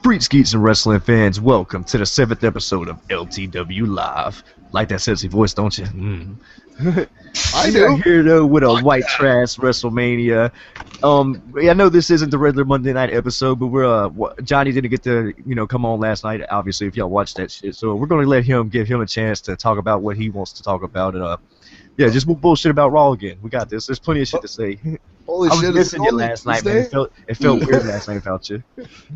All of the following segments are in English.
Freaks, geeks, and wrestling fans, welcome to the 7th episode of LTWLive. Like that sexy voice, don't you? I do. I'm here though with a Whitetrash Wrestlemania. I know this isn't the regular Monday night episode, but we're Johnny didn't get to come on last night. Obviously, if y'all watched that shit, so we're gonna let him give him a chance to talk about what he wants to talk about, and yeah, just bullshit about Raw again. We got this. There's plenty of shit to say. Holy I was shit! missing you last night, man. It felt weird last night without you.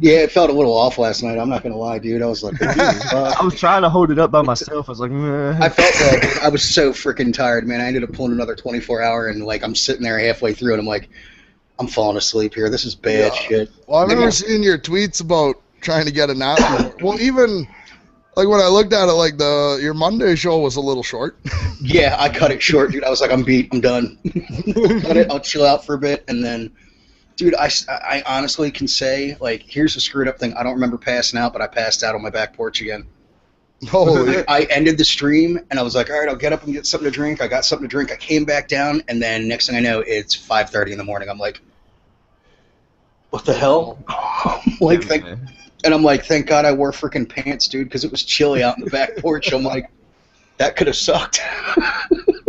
Yeah, it felt a little off last night. I'm not gonna lie, dude. I was like, I was trying to hold it up by myself. I was like, meh. I felt like I was so freaking tired, man. I ended up pulling another 24-hour, and like I'm sitting there halfway through, and I'm like, I'm falling asleep here. This is bad shit. Well, I remember seeing your tweets about trying to get a nap. Well, even like when I looked at it, like your Monday show was a little short. Yeah, I cut it short, dude. I was like, I'm beat. I'm done. Cut it. I'll chill out for a bit, and then, dude, I honestly can say, like, here's the screwed up thing. I don't remember passing out, but I passed out on my back porch again. Holy! I ended the stream, and I was like, all right, I'll get up and get something to drink. I got something to drink. I came back down, and then next thing I know, it's 5:30 in the morning. I'm like, what the hell? And I'm like, thank God I wore freaking pants, dude, because it was chilly out in the back porch. I'm like, that could have sucked.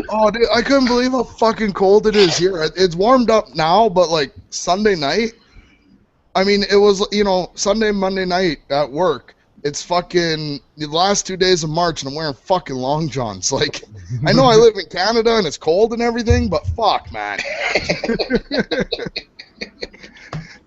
Oh, dude, I couldn't believe how fucking cold it is here. It's warmed up now, but like Sunday night, I mean, it was, Sunday, Monday night at work. It's fucking the last 2 days of March, and I'm wearing fucking long johns. Like, I know I live in Canada and it's cold and everything, but fuck, man.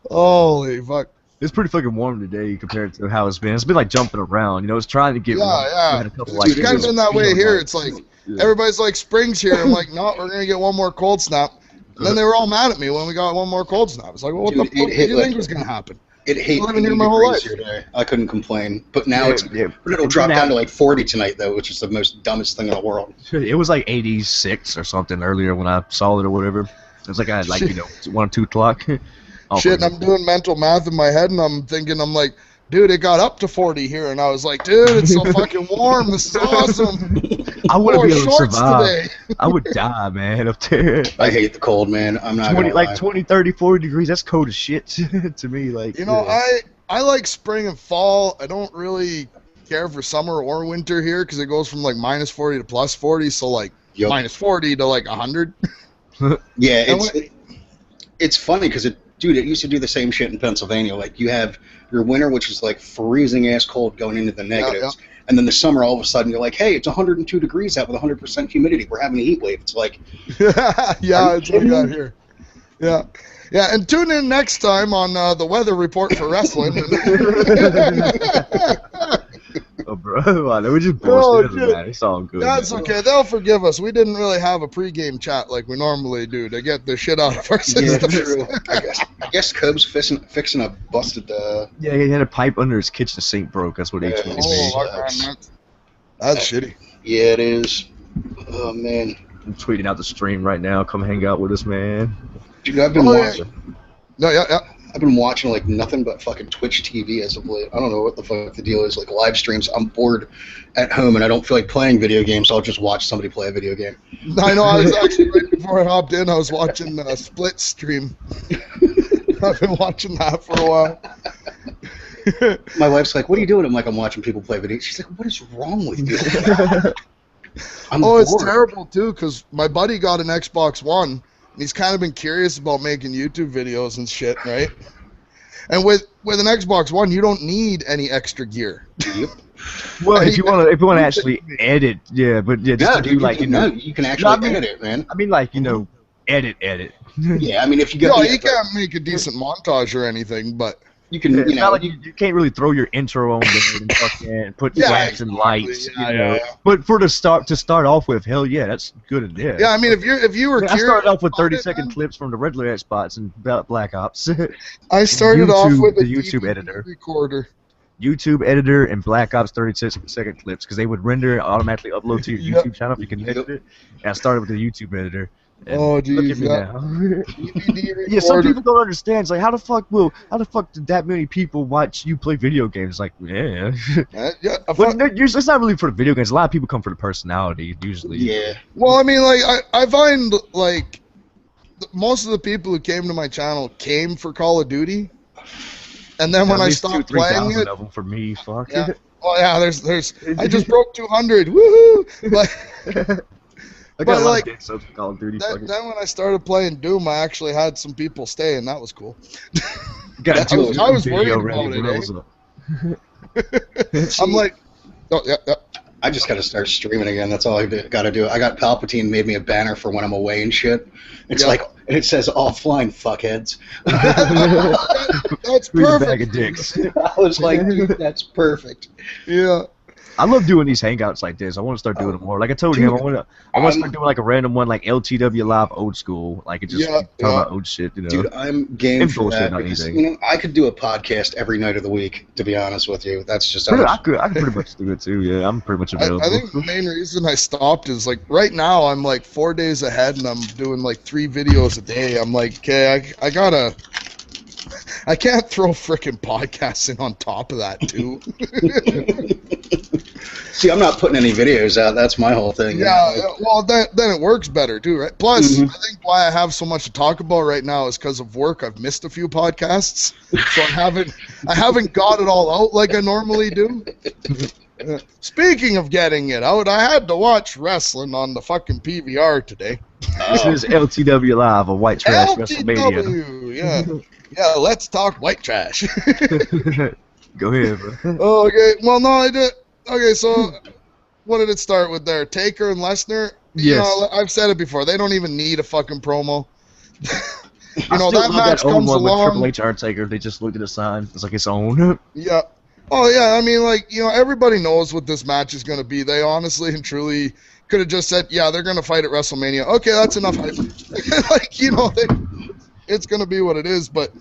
Holy fuck. It's pretty fucking warm today compared to how it's been. It's been like jumping around, it's trying to get warm. Yeah. It's kind of been that way here. It's like, everybody's like, spring's here. I'm like, no, we're going to get one more cold snap. And then they were all mad at me when we got one more cold snap. It's like, well, what the fuck did you think was going to happen? It hit living here my whole life. Today. I couldn't complain. But now it'll drop down to like 40 tonight, though, which is the most dumbest thing in the world. It was like 86 or something earlier when I saw it or whatever. It was like I had 1 or 2 o'clock. Shit, and I'm doing mental math in my head, and I'm thinking, like, dude, it got up to 40 here, and I was like, dude, it's so fucking warm. This is awesome. I wouldn't be able to survive. Today. I would die, man, up there. I hate the cold, man. I'm not 20, 30, 40 degrees. That's cold as shit to me. Like, I like spring and fall. I don't really care for summer or winter here because it goes from like minus 40 to plus 40, so like minus 40 to like 100. Yeah, it's funny because Dude, it used to do the same shit in Pennsylvania. Like, you have your winter, which is like freezing ass cold going into the negatives. Yeah. And then the summer, all of a sudden, you're like, hey, it's 102 degrees out with 100% humidity. We're having a heat wave. It's like... yeah, it's like that here. Yeah. Yeah, and tune in next time on the weather report for wrestling. Oh, bro, we just bullshit. It's all good. That's okay. They'll forgive us. We didn't really have a pregame chat like we normally do to get the shit out of our system. Yeah, true. I guess Cobb's fixing a busted... Yeah, he had a pipe under his kitchen sink broke. That's what he told me. That's shitty. Yeah, it is. Oh, man. I'm tweeting out the stream right now. Come hang out with us, man. Dude, I've been watching. Yeah. I've been watching like nothing but fucking Twitch TV as of late. I don't know what the fuck the deal is. Like live streams. I'm bored at home and I don't feel like playing video games, so I'll just watch somebody play a video game. I know. I was actually right before I hopped in. I was watching a Split stream. I've been watching that for a while. My wife's like, "What are you doing?" I'm like, "I'm watching people play video." She's like, "What is wrong with you?" I'm bored. It's terrible too because my buddy got an Xbox One. He's kind of been curious about making YouTube videos and shit, right? And with an Xbox One, you don't need any extra gear. Well, if you want to actually edit, but you can actually edit it, man. I mean, like edit. Yeah, I mean, if you get you can't make a decent montage or anything, but you can. You can't really throw your intro on there and fucking put flags and lights. But to start off with, hell yeah, that's good idea. Yeah, I mean, if you were curious, I started off with 30-second clips from the regular Xbox and Black Ops. I started off with the YouTube editor. Recorder. YouTube editor and Black Ops 30-second clips because they would render and automatically upload to your YouTube channel if you can edit it. And I started with the YouTube editor. And geez, look at me now. Yeah, some people don't understand. It's like, how the fuck did that many people watch you play video games? Like, yeah. But it's not really for the video games. A lot of people come for the personality, usually. Yeah. Well, I mean, like, I find, like, most of the people who came to my channel came for Call of Duty. And then when At I least 2,000 stopped to 3,000 playing it, of them for me. Fuck. yeah. Oh yeah, there's. I just broke 200. Woohoo! But I got but a lot like, of dicks up Call of Duty. Fuck it. then when I started playing Doom, I actually had some people stay, and that was cool. Got a I was video worried ready, about it, bro. What's up? I'm like, oh yeah, yeah. I just got to start streaming again. That's all I got to do. I got Palpatine made me a banner for when I'm away and shit. It's like, and it says offline, fuckheads. That's Who's a perfect. bag of dicks? I was like, dude, that's perfect. Yeah. I love doing these hangouts like this. I want to start doing them more. Like I told him, I want to start doing like a random one, like LTWLive old school. Like it just talk about old shit, you know. Dude, I'm game for bullshit, that not because, anything. you know, I could do a podcast every night of the week. To be honest with you, that's just how I could pretty much do it too. Yeah, I'm pretty much available. I think the main reason I stopped is like right now I'm like 4 days ahead and I'm doing like 3 videos a day. I'm like, okay, I can't throw frickin' podcasts in on top of that too. See, I'm not putting any videos out. That's my whole thing. Yeah, well, then it works better too, right? Plus, I think why I have so much to talk about right now is because of work. I've missed a few podcasts, so I haven't got it all out like I normally do. Speaking of getting it out, I had to watch wrestling on the fucking PVR today. This is LTWLive, a Whitetrash Wrestlemania. LTW, yeah, let's talk Whitetrash. Go ahead, bro. Okay, well, no, I did. Okay, so what did it start with there? Taker and Lesnar? You know, I've said it before. They don't even need a fucking promo. You know, that match comes along. Triple H Undertaker, they just looked at the sign. It's like its own. Yeah. Oh, yeah, I mean, like, you know, everybody knows what this match is going to be. They honestly and truly could have just said, yeah, they're going to fight at WrestleMania. Okay, that's enough hype. Like, you know, it's going to be what it is, but...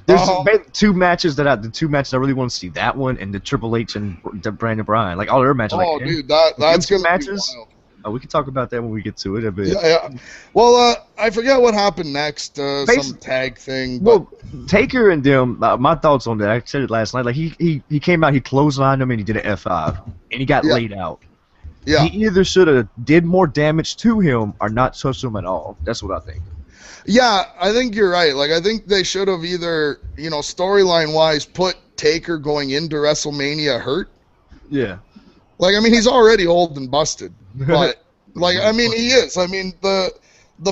There's the two matches I really want to see. That one and the Triple H and Brandon Bryan. Like all their matches. Oh, like, dude, that's two gonna matches. Be wild. Oh, we can talk about that when we get to it a bit. Yeah. Well, I forget what happened next. Some tag thing. But... Well, Taker and them. My thoughts on that. I said it last night. Like he came out, he clotheslined him, and he did an F5, and he got laid out. Yeah. He either should have did more damage to him or not touched him at all. That's what I think. Yeah, I think you're right. Like, I think they should have either, you know, storyline-wise, put Taker going into WrestleMania hurt. Yeah. Like, I mean, he's already old and busted. But, like, I mean, he is. I mean, the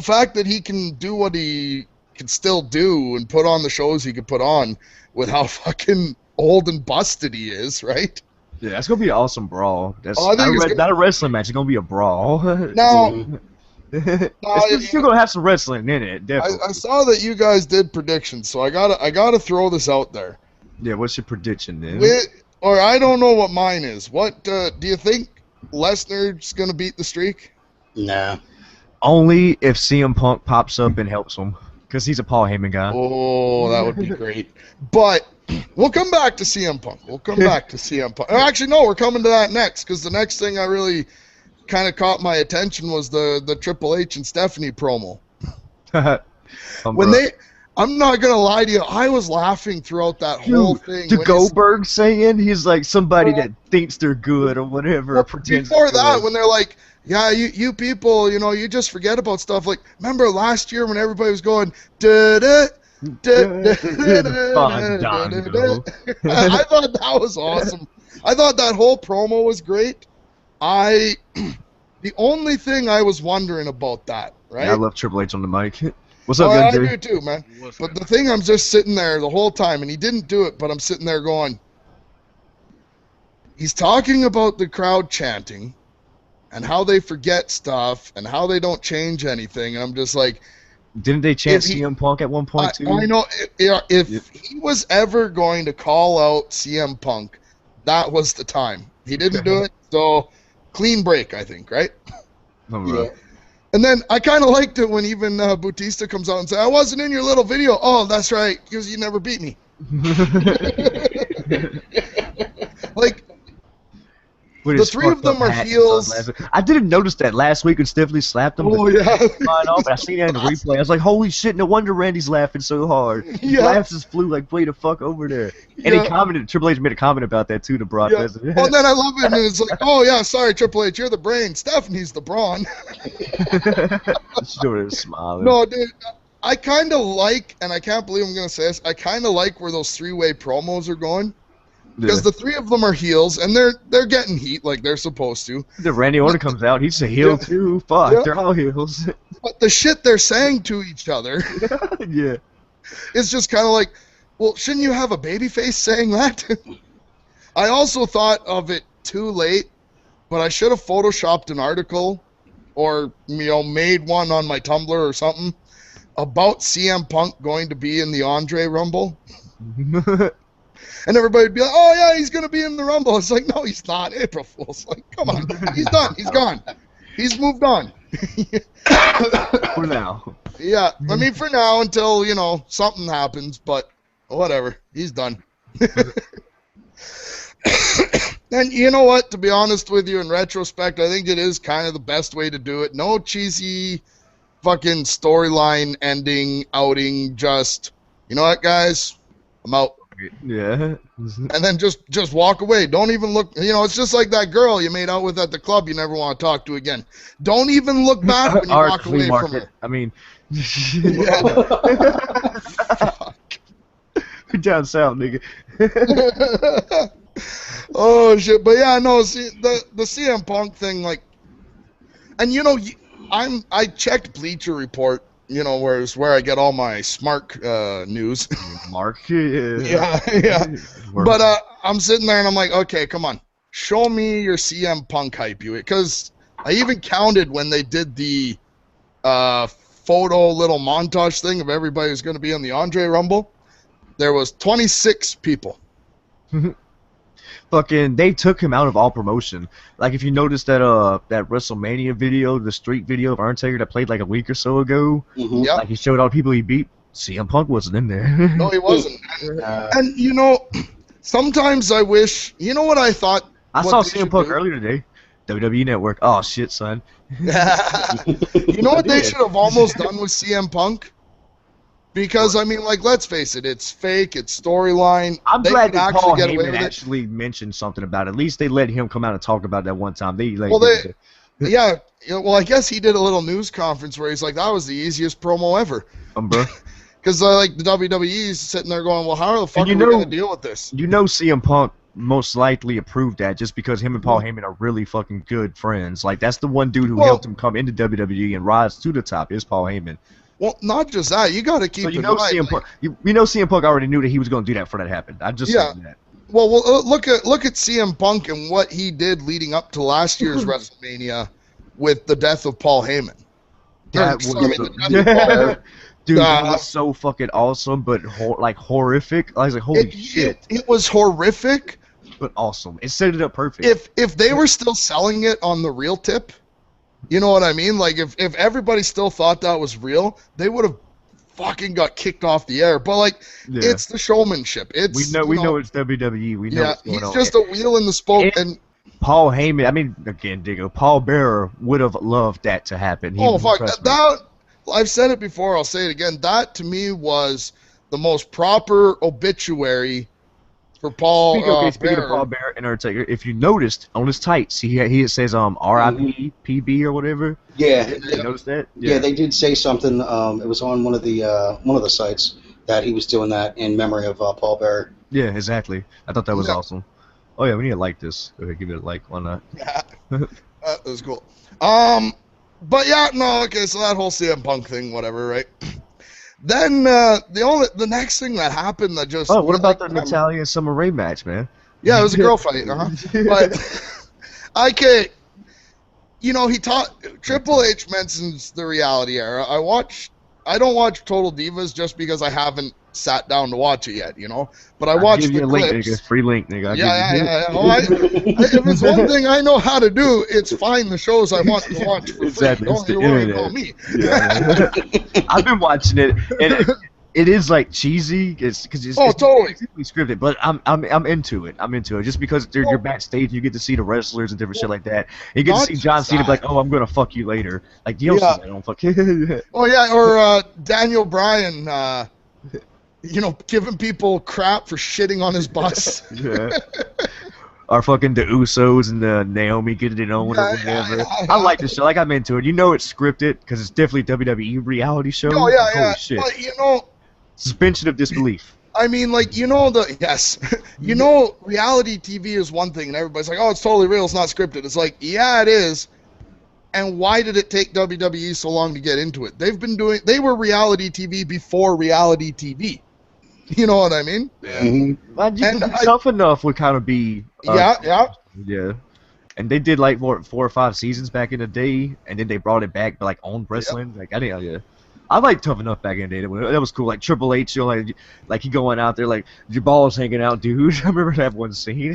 fact that he can do what he can still do and put on the shows he could put on with how fucking old and busted he is, right? Yeah, that's going to be an awesome brawl. That's not a wrestling match. It's going to be a brawl. Now... It's still gonna have some wrestling in it, definitely. I saw that you guys did predictions, so I gotta throw this out there. Yeah, what's your prediction then? Or I don't know what mine is. What do you think Lesnar's gonna beat the streak? Nah. Only if CM Punk pops up and helps him, because he's a Paul Heyman guy. Oh, that would be great. But we'll come back to CM Punk. Actually, no, we're coming to that next, because the next thing I really kind of caught my attention was the Triple H and Stephanie promo. I'm not gonna lie to you, I was laughing throughout that whole thing. To Goldberg saying he's like somebody that thinks they're good or whatever. Well, before that, when they're like, yeah, you people, you know, you just forget about stuff. Like, remember last year when everybody was going, I thought that was awesome. I thought that whole promo was great. The only thing I was wondering about that, right? Yeah, I love Triple H on the mic. What's up, guys? I do too, man. But the thing, I'm just sitting there the whole time, and he didn't do it, but I'm sitting there going, he's talking about the crowd chanting and how they forget stuff and how they don't change anything, and I'm just like... Didn't they chant CM Punk at one point, too? I know. If he was ever going to call out CM Punk, that was the time. He didn't do it, so... Clean break, I think, right? Oh, right. And then I kind of liked it when even Bautista comes out and says, I wasn't in your little video. Oh, that's right, because you never beat me. Like, the three of them are heels. I didn't notice that last week when Stephanie slapped him. Oh, yeah. I seen that in the replay. I was like, holy shit, no wonder Randy's laughing so hard. His laughs just flew like way the fuck over there. And he commented, Triple H made a comment about that too to Brock Lesnar. Well, then I love it, and it's like, oh, yeah, sorry, Triple H, you're the brain. Stephanie's the brawn. Sure is smiling. No, dude, I kind of like, and I can't believe I'm going to say this, I kind of like where those three-way promos are going. Because the three of them are heels, and they're getting heat like they're supposed to. The Randy Orton comes out, he's a heel too. Fuck, they're all heels. But the shit they're saying to each other yeah. is just kind of like, well, shouldn't you have a babyface saying that? I also thought of it too late, but I should have photoshopped an article or, made one on my Tumblr or something about CM Punk going to be in the Andre Rumble. And everybody would be like, oh, yeah, he's going to be in the Rumble. It's like, no, he's not. April Fool's. Like, come on. He's done. He's gone. He's moved on. For now. Yeah. I mean, for now until, something happens. But whatever. He's done. And you know what? To be honest with you, in retrospect, I think it is kind of the best way to do it. No cheesy fucking storyline ending, outing. Just, you know what, guys? I'm out. Yeah. And then just walk away. Don't even look. It's just like that girl you made out with at the club you never want to talk to again. Don't even look back when you walk away from her. I mean. Fuck. Down south, nigga. Oh, shit. But yeah, no, see, the CM Punk thing, like. And, I checked Bleacher Report. Where I get all my smart news. Mark. Yeah. But I'm sitting there and I'm like, okay, come on, show me your CM Punk hype, because I even counted when they did the photo little montage thing of everybody who's going to be in the Andre Rumble. There was 26 people. Fucking, they took him out of all promotion. Like, if you noticed that that WrestleMania video, the street video of Undertaker that played like a week or so ago, Yep. like he showed all the people he beat, CM Punk wasn't in there. No, he wasn't. And sometimes I wish. You know what I thought? I saw CM Punk earlier today. WWE Network. Oh shit, son. You know what they should have almost done with CM Punk? Because, I mean, like, let's face it, it's fake, it's storyline. I'm glad that Paul Heyman with actually mentioned something about it. At least they let him come out and talk about that one time. Yeah, well, I guess he did a little news conference where he's like, that was the easiest promo ever. Bro. Because, like, the WWE's sitting there going, well, how the fuck are we going to deal with this? CM Punk most likely approved that just because him and Paul Heyman are really fucking good friends. Like, that's the one dude who helped him come into WWE and rise to the top is Paul Heyman. Well, not just that. You got to keep in mind. CM Punk, CM Punk already knew that he was going to do that before that happened. I just said that. Well, look at CM Punk and what he did leading up to last year's WrestleMania with the death of Paul Heyman. Dude, it was so fucking awesome, but horrific. I was like, holy shit! It was horrific, but awesome. It set it up perfect. If they were still selling it on the real tip. You know what I mean? Like, if everybody still thought that was real, they would have fucking got kicked off the air. But, like, it's the showmanship. We know it's WWE. We know what's going on. He's just a wheel in the spoke. And Paul Heyman, I mean, again, Diggo, Paul Bearer would have loved that to happen. I've said it before, I'll say it again. That, to me, was the most proper obituary for Paul Speaking of Paul Bearer and Undertaker, if you noticed on his tights, it says R.I.P. PB or whatever. Yeah, you noticed that? Yeah, they did say something. It was on one of the sites that he was doing that in memory of Paul Bearer. Yeah, exactly. I thought that was awesome. Oh yeah, we need to like this. Go ahead, give it a like. Why not? Yeah, that was cool. But yeah, no, okay. So that whole CM Punk thing, whatever, right? Then the next thing that happened that just what about the Natalya and Summer Rae match, man? Yeah, it was a girl fight, But I can't. Triple H mentions the reality era. I don't watch Total Divas just because I haven't sat down to watch it yet, But I watched the clips. Link, nigga. Free link, nigga. Yeah. If it's one thing I know how to do, it's find the shows I want to watch for free. Don't you worry about me. Yeah. I've been watching it, and it is like cheesy. It's totally scripted, but I'm into it. I'm into it just because you're backstage, you get to see the wrestlers and different shit like that. You get to see John Cena be like, "Oh, I'm gonna fuck you later." Like, you don't see that, don't fuck you. Oh yeah, or Daniel Bryan. Giving people crap for shitting on his bus. Yeah. Or fucking the Usos and the Naomi getting it on or whatever. I like the show. Like, I'm into it. You know it's scripted because it's definitely WWE reality show. Oh yeah, Holy yeah. shit. But you know, Suspension of disbelief. I mean, like, yes, reality TV is one thing, and everybody's like, oh, it's totally real, it's not scripted. It's like, yeah, it is. And why did it take WWE so long to get into it? They were reality TV before reality TV. You know what I mean? Mm-hmm. Tough Enough would kind of be. Yeah. And they did like 4 or 5 seasons back in the day, and then they brought it back, like on wrestling. Like I like Tough Enough back in the day. That was cool. Like Triple H, you know, like he going out there like your balls hanging out, dude. I remember that one scene.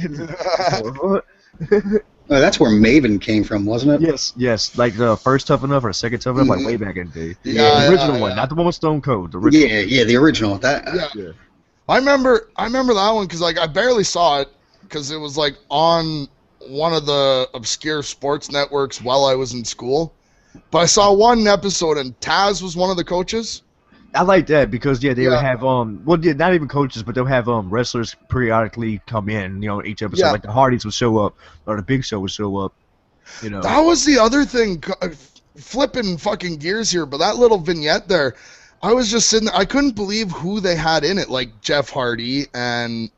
Oh, that's where Maven came from, wasn't it? Yes. Like the first Tough Enough or second Tough Enough, like way back in the day. Yeah, the original one, not the one with Stone Cold. The original. Yeah, the original. Yeah. I remember that one because like I barely saw it because it was like on one of the obscure sports networks while I was in school. But I saw one episode and Taz was one of the coaches. I like that because they would have not even coaches, but they'll have wrestlers periodically come in, you know, each episode. Like the Hardys would show up or the Big Show would show up. You know. That was the other thing, flipping fucking gears here, but that little vignette there, I was just sitting there, I couldn't believe who they had in it, like Jeff Hardy and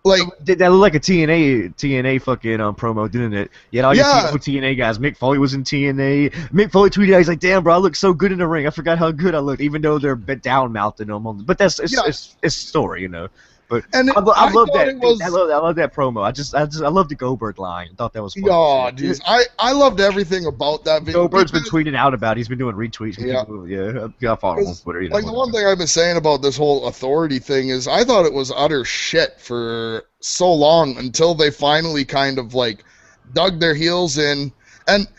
like that looked like a TNA fucking promo, didn't it? Yeah, all your TNA guys. Mick Foley was in TNA. Mick Foley tweeted out, he's like, "Damn, bro, I look so good in the ring. I forgot how good I looked, even though they're a bit down mouthing them." But that's it's story, you know. But and I love that. I love that promo. I love the Goldberg line. I thought that was funny. Oh, dude, I loved everything about that video. Goldberg's been tweeting out about it. He's been doing retweets. I follow him on Twitter. You know, like the one thing I've been saying about this whole authority thing is I thought it was utter shit for so long until they finally kind of like dug their heels in. And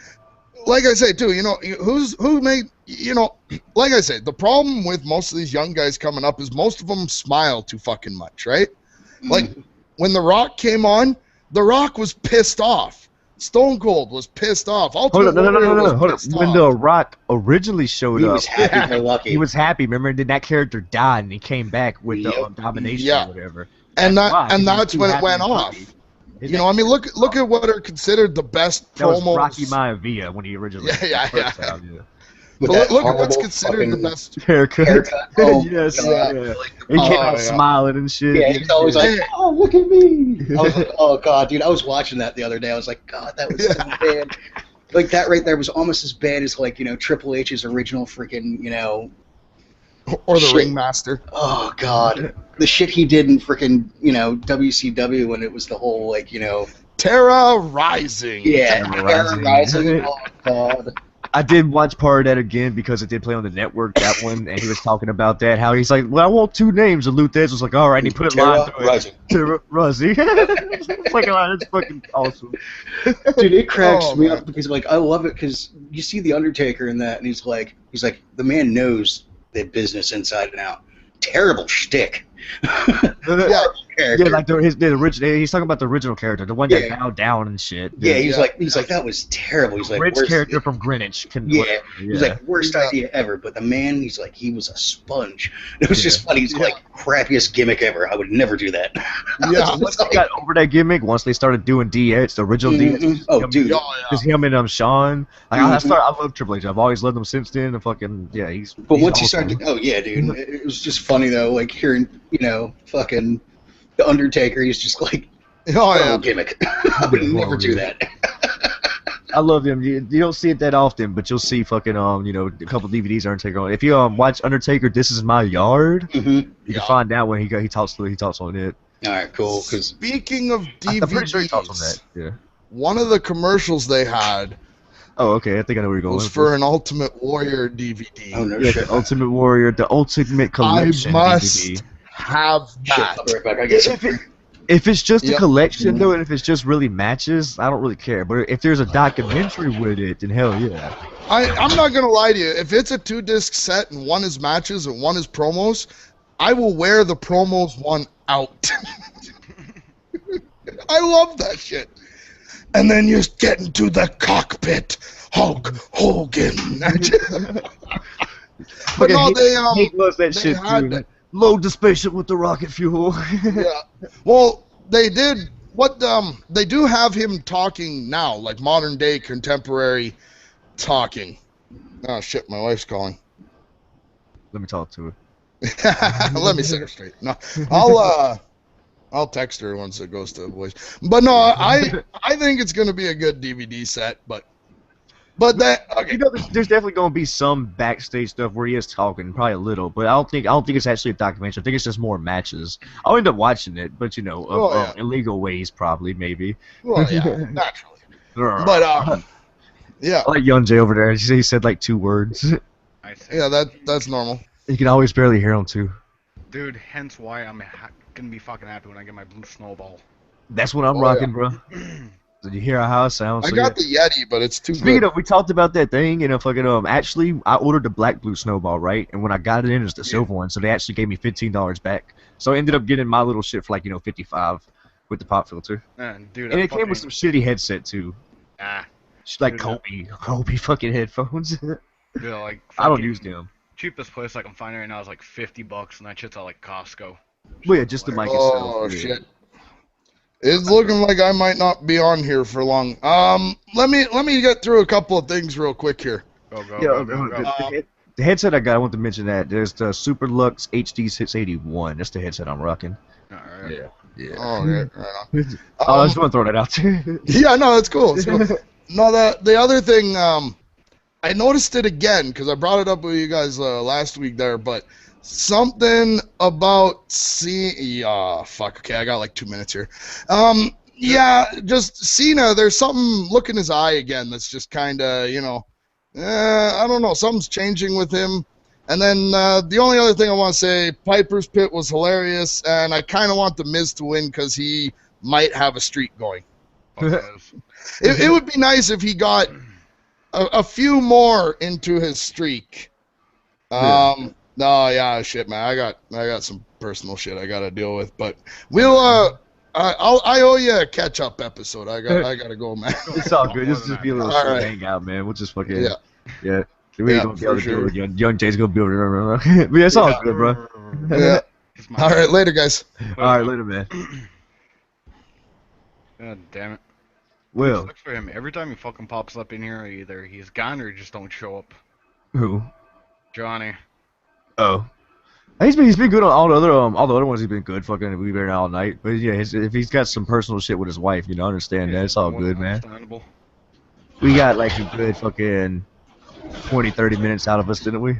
like I say too, you know, who made, you know, like I say, the problem with most of these young guys coming up is most of them smile too fucking much, right? Like when The Rock came on, The Rock was pissed off. Stone Cold was pissed off. No. Hold up. When The Rock originally showed up, he was happy go lucky. He was happy. Remember, then that character died and he came back with the domination or whatever. And that's when it went off. You know, I mean, look at what are considered the best promos. That was Rocky Maivia when he originally. Yeah. But look at what's considered the best haircut. Oh, yes. God. Yeah. He came out smiling and shit. Yeah, he's always like, "Oh, look at me!" I was like, "Oh God, dude!" I was watching that the other day. I was like, "God, that was so bad." Like that right there was almost as bad as like, you know, Triple H's original freaking, you know, or the Ringmaster. Oh God, the shit he did in freaking, you know, WCW when it was the whole like, you know, Terra Rising. Yeah, Terra Rising. Oh God. I did watch part of that again because it did play on the network, that one, and he was talking about that, how he's like, well, I want 2 names, and Lou Thesz was like, all right, and he put it live through it. Terra Rising. It's like, oh, that's fucking awesome. Dude, it cracks me up because, like, I love it because you see The Undertaker in that, and he's like, the man knows the business inside and out. Terrible shtick. Like the original. He's talking about the original character, the one that bowed down and shit. Yeah, he's like that was terrible. He's like, Rich character from Greenwich. He's like, worst idea ever. But the man, he's like, he was a sponge. It was just funny. He's like, crappiest gimmick ever. I would never do that. Once they got over that gimmick, once they started doing DX, the original DX. Oh, dude. Just him and Sean. Like, I love Triple H. I've always loved him since then. And fucking he's. But once he started, dude, it was just funny though. Like hearing, you know, fucking The Undertaker. He's just like, gimmick. I would never do that. I love him. You don't see it that often, but you'll see fucking you know, a couple DVDs Undertaker on. If you watch Undertaker, This Is My Yard, you can find out when he talks on it. All right, cool. Speaking of DVDs, I'm pretty sure he talks on that. Yeah. One of the commercials they had. Oh, okay. I think I know where you're going. Was for an Ultimate Warrior DVD. Oh no shit. The Ultimate Warrior, the Ultimate Collection I must DVD. Have that. Shit, right back. If it's just a collection, though, and if it's just really matches, I don't really care. But if there's a documentary with it, then hell yeah. I'm not going to lie to you. If it's a 2-disc set and one is matches and one is promos, I will wear the promos one out. I love that shit. And then you get into the cockpit, Hulk Hogan. But no, he loves that shit too. Load the spaceship with the rocket fuel. Yeah. Well, they did what they do have him talking now, like modern day contemporary talking. Oh shit, my wife's calling. Let me talk to her. Let me set her straight. No, I'll text her once it goes to voice. But no, I think it's gonna be a good DVD set. But that okay. You know, there's definitely gonna be some backstage stuff where he is talking, probably a little, but I don't think it's actually a documentary. I think it's just more matches. I'll end up watching it, but you know, illegal ways probably, maybe. Well, yeah, naturally. But yeah. I like Young Jay over there. He said like 2 words. Yeah, that's normal. You can always barely hear him too. Dude, hence why I'm gonna be fucking happy when I get my blue snowball. That's what I'm rocking, bro. Did you hear how it sounds? I got the Yeti, but it's too Speaking good. of, we talked about that thing, and fucking actually, I ordered the black blue snowball, right? And when I got it in, it was the silver one, so they actually gave me $15 back. So I ended up getting my little shit for like $55 with the pop filter. Dude, And it came with some shitty headset too. Like dude, Kobe fucking headphones. Dude, like I don't use them. Cheapest place I can find right now is like $50, and that shit's at like Costco. Well, yeah, just the mic itself. Oh shit! It's looking like I might not be on here for long. Let me get through a couple of things real quick here. Go. The headset I got, I want to mention that there's the Super Lux HD 681. That's the headset I'm rocking. Alright. Yeah. Oh, right on. I just want to throw that out there. Yeah, no, that's cool. It's cool. No, the other thing, I noticed it again because I brought it up with you guys last week there, but something about fuck. Okay, I got like 2 minutes here. Yeah, just Cena. There's something. Look in his eye again. That's just kind of, you know, I don't know. Something's changing with him. And then the only other thing I want to say, Piper's Pit was hilarious, and I kind of want the Miz to win because he might have a streak going. It would be nice if he got a few more into his streak. No, yeah, shit, man. I got some personal shit I gotta deal with, but we'll I owe you a catch up episode. I gotta go, man. It's all good. This will just be a little short hangout, man. We'll just fucking yeah. We ain't gonna be able to do it. Young Jay's gonna be able to. But yeah, it's all good, bro. Yeah. All right, later, guys. All right, later, man. God damn it. Well, Sucks for him. Every time he fucking pops up in here, either he's gone or he just don't show up. who? Johnny. Oh. He's been good on all the other ones. He's been good. Fucking, we've been here all night. But yeah, if he's got some personal shit with his wife, you know, I understand that. It's all good, man. Understandable. We got like a good fucking 20, 30 minutes out of us, didn't we?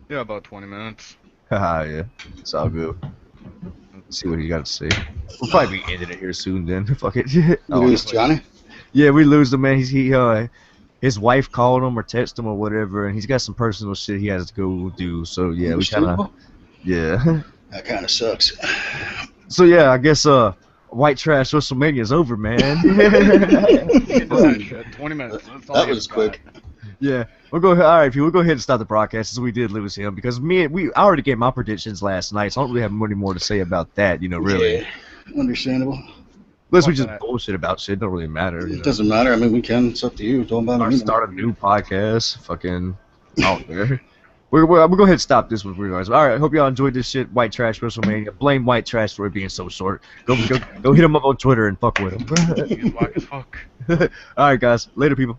Yeah, about 20 minutes. Haha, yeah. It's all good. Let's see what he got to say. We'll probably be ending it here soon then. Fuck it. Lose Johnny? Yeah, we lose him, man. His wife called him or texted him or whatever, and he's got some personal shit he has to go do. So yeah, we kind of, yeah. That kind of sucks. So yeah, I guess Whitetrash WrestleMania is over, man. 20 minutes. That's all That you was got. quick. Yeah, we'll go. All right, we'll go ahead and stop the broadcast since we did lose him because I already gave my predictions last night, so I don't really have any more to say about that. You know, really. Yeah, understandable. Unless we just bullshit about shit, it don't really matter. It doesn't matter. I mean, we can. It's up to you. Don't matter. Or start a new podcast. Fucking out there. We'll go ahead and stop this with regards. All right, hope y'all enjoyed this shit. Whitetrash WrestleMania. Blame Whitetrash for it being so short. Go hit him up on Twitter and fuck with him. He's whack as fuck. All right, guys. Later, people.